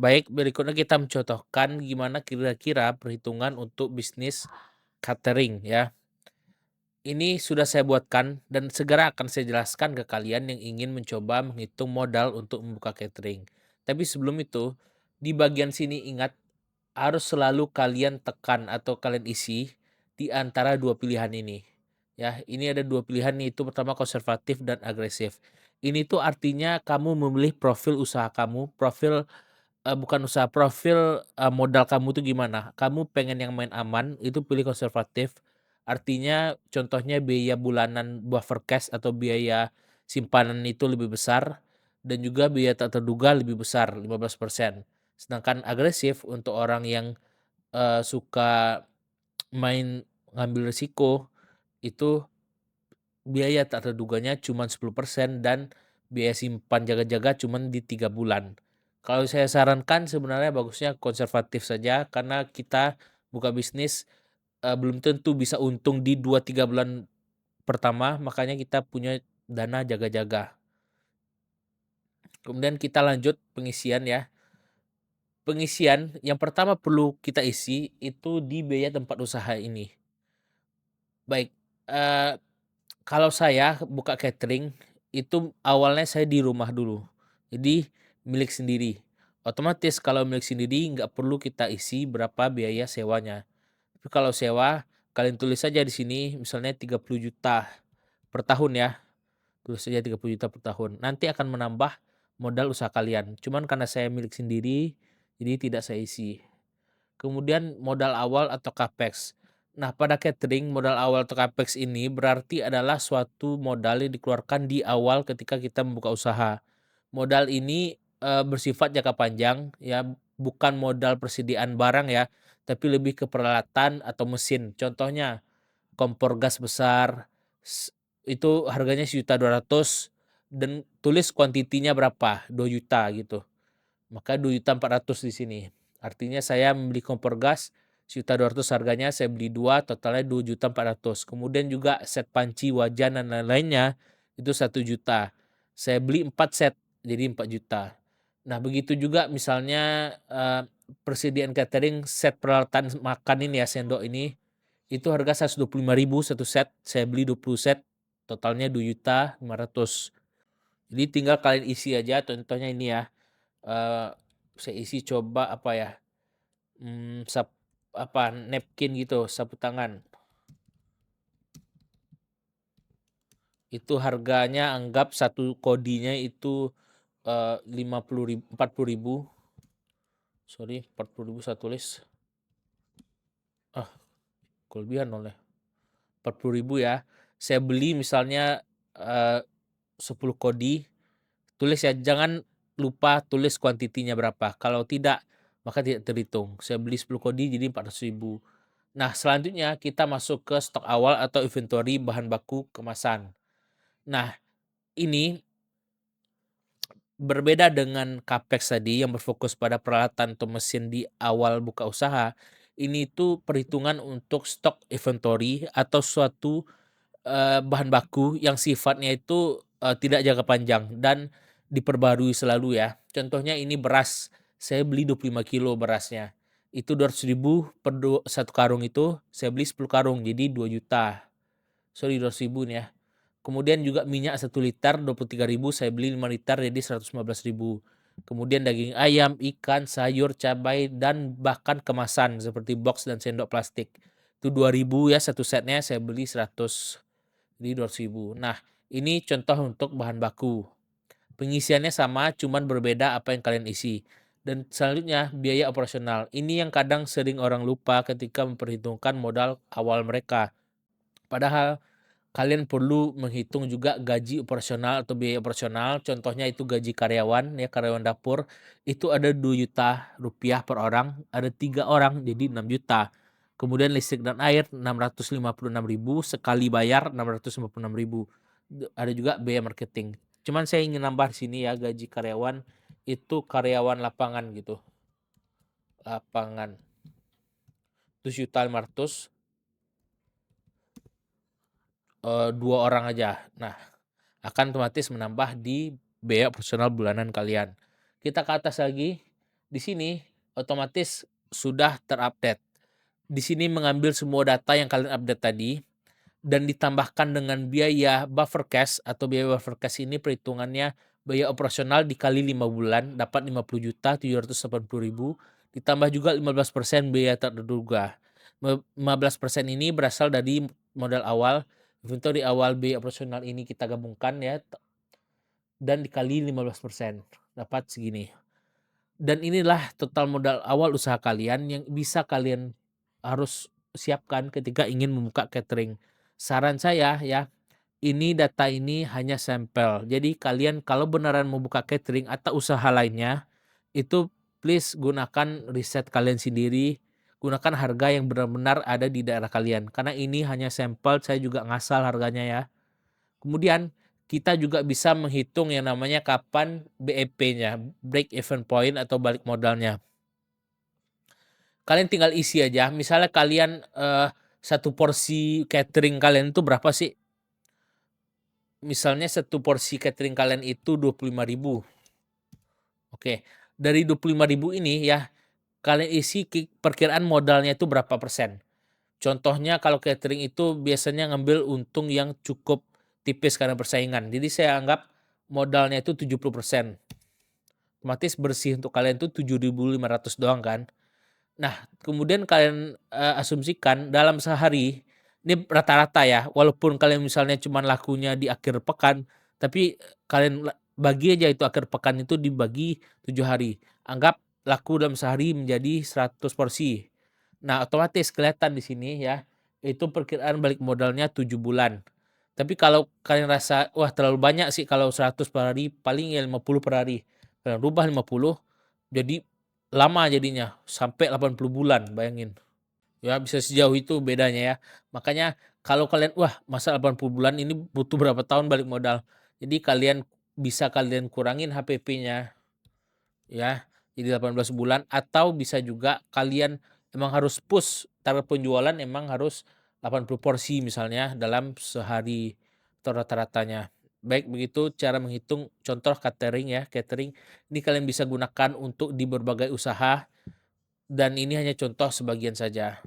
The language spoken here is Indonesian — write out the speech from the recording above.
Baik, berikutnya kita mencontohkan gimana kira-kira perhitungan untuk bisnis catering ya. Ini sudah saya buatkan dan segera akan saya jelaskan ke kalian yang ingin mencoba menghitung modal untuk membuka catering. Tapi sebelum itu, di bagian sini ingat harus selalu kalian tekan atau kalian isi di antara dua pilihan ini. Ya, ini ada dua pilihan nih, itu pertama konservatif dan agresif. Ini tuh artinya kamu memilih profil usaha kamu, bukan usaha, profil, modal kamu tuh gimana. Kamu pengen yang main aman, itu pilih konservatif. Artinya contohnya biaya bulanan buffer cash atau biaya simpanan itu lebih besar, dan juga biaya tak terduga lebih besar, 15%. Sedangkan agresif untuk orang yang, suka main ngambil risiko, itu biaya tak terduganya cuman 10% dan biaya simpan jaga-jaga cuman di 3 bulan. Kalau saya sarankan sebenarnya bagusnya konservatif saja karena kita buka bisnis, belum tentu bisa untung di 2 3 bulan pertama, makanya kita punya dana jaga-jaga. Kemudian kita lanjut pengisian ya. Pengisian yang pertama perlu kita isi itu di biaya tempat usaha ini. Baik, eee kalau saya buka catering, itu awalnya saya di rumah dulu. Jadi milik sendiri. Otomatis kalau milik sendiri nggak perlu kita isi berapa biaya sewanya. Tapi kalau sewa, kalian tulis saja di sini misalnya 30 juta per tahun ya, tulis saja 30 juta per tahun. Nanti akan menambah modal usaha kalian. Cuman karena saya milik sendiri, jadi tidak saya isi. Kemudian modal awal atau capex. Nah, pada catering modal awal atau capex ini berarti adalah suatu modal yang dikeluarkan di awal ketika kita membuka usaha. Modal ini, bersifat jangka panjang ya, bukan modal persediaan barang ya, tapi lebih ke peralatan atau mesin. Contohnya kompor gas besar, itu harganya 1.200.000 dan tulis kuantitinya berapa, 2 juta gitu. Maka 2.400.000 di sini. Artinya saya membeli kompor gas 1.200.000 harganya, saya beli 2 totalnya 2.400.000. Kemudian juga set panci, wajan, dan lain-lainnya itu 1 juta. Saya beli 4 set, jadi 4 juta. Nah, begitu juga misalnya, persediaan catering set peralatan makan ini ya, sendok ini, itu harga 125.000 satu set, saya beli 20 set, totalnya 2.500.000. Jadi tinggal kalian isi aja, contohnya ini ya. Eee, saya isi coba apa ya, napkin gitu, sapu tangan. Itu harganya anggap satu kodinya itu, 40.000 sorry 40.000 saya tulis. Ah, kelebihan oleh 40.000 ya. Saya beli misalnya, 10 kodi, tulis ya, jangan lupa tulis kuantitinya berapa, kalau tidak maka tidak terhitung. Saya beli 10 kodi jadi 400.000. Nah, selanjutnya kita masuk ke stok awal atau inventory bahan baku kemasan. Nah, ini berbeda dengan capex tadi yang berfokus pada peralatan atau mesin di awal buka usaha. Ini tuh perhitungan untuk stok inventory atau suatu, bahan baku yang sifatnya itu, tidak jangka panjang dan diperbarui selalu ya. Contohnya ini beras, saya beli 25 kilo berasnya. Itu 200.000 per 1 karung itu, saya beli 10 karung jadi 2 juta. Sorry, 200.000 nih ya. Kemudian juga minyak 1 liter 23.000, saya beli 5 liter jadi 115.000. Kemudian daging ayam, ikan, sayur, cabai, dan bahkan kemasan seperti box dan sendok plastik. Itu 2.000 ya satu setnya, saya beli 100, jadi 200.000. Nah, ini contoh untuk bahan baku. Pengisiannya sama, cuman berbeda apa yang kalian isi. Dan selanjutnya biaya operasional. Ini yang kadang sering orang lupa ketika memperhitungkan modal awal mereka. Padahal kalian perlu menghitung juga gaji operasional atau biaya operasional, contohnya itu gaji karyawan ya, karyawan dapur, itu ada 2 juta rupiah per orang, ada 3 orang jadi 6 juta. Kemudian listrik dan air 656.000, sekali bayar 656.000. Ada juga biaya marketing. Cuman saya ingin nambah di sini ya, gaji karyawan itu karyawan lapangan gitu, lapangan 7.500.000, 2 orang aja. Nah, akan otomatis menambah di biaya operasional bulanan kalian. Kita ke atas lagi, Di sini otomatis sudah terupdate. Di sini mengambil semua data yang kalian update tadi dan ditambahkan dengan biaya buffer cash atau biaya buffer cash ini perhitungannya biaya operasional dikali 5 bulan dapat 50.780.000 ditambah juga 15% biaya tak terduga. 15% ini berasal dari modal awal. Untuk di awal biaya operasional ini kita gabungkan ya dan dikali 15% dapat segini. Dan inilah total modal awal usaha kalian yang bisa kalian harus siapkan ketika ingin membuka catering. Saran saya ya, ini data ini hanya sampel. Jadi kalian kalau beneran mau buka catering atau usaha lainnya, itu please gunakan riset kalian sendiri, gunakan harga yang benar-benar ada di daerah kalian. Karena ini hanya sampel, saya juga ngasal harganya ya. Kemudian kita juga bisa menghitung yang namanya kapan BEP-nya, break even point atau balik modalnya. Kalian tinggal isi aja, misalnya kalian, 1 porsi catering kalian itu berapa sih? Misalnya 1 porsi catering kalian itu 25.000. Oke, dari 25.000 ini ya, kalian isi perkiraan modalnya itu berapa persen. Contohnya kalau catering itu biasanya ngambil untung yang cukup tipis karena persaingan. Jadi saya anggap modalnya itu 70%. Otomatis bersih untuk kalian itu 7.500 doang kan. Nah, kemudian kalian, asumsikan dalam sehari, ini rata-rata ya, walaupun kalian misalnya cuman lakunya di akhir pekan, tapi kalian bagi aja itu akhir pekan itu dibagi 7 hari. Anggap laku dalam sehari menjadi 100 porsi. Nah, otomatis kelihatan di sini ya, itu perkiraan balik modalnya 7 bulan. Tapi kalau kalian rasa, wah terlalu banyak sih kalau 100 per hari, paling ya 50 per hari. Kalian rubah 50, jadi lama jadinya, sampai 80 bulan, bayangin. Ya bisa sejauh itu bedanya ya. Makanya kalau kalian, wah masa 80 bulan ini butuh berapa tahun balik modal. Jadi kalian kurangin HPP-nya ya, jadi 18 bulan atau bisa juga kalian emang harus push target penjualan emang harus 80 porsi misalnya dalam sehari atau rata-ratanya. Baik begitu cara menghitung contoh catering ini kalian bisa gunakan untuk di berbagai usaha dan ini hanya contoh sebagian saja.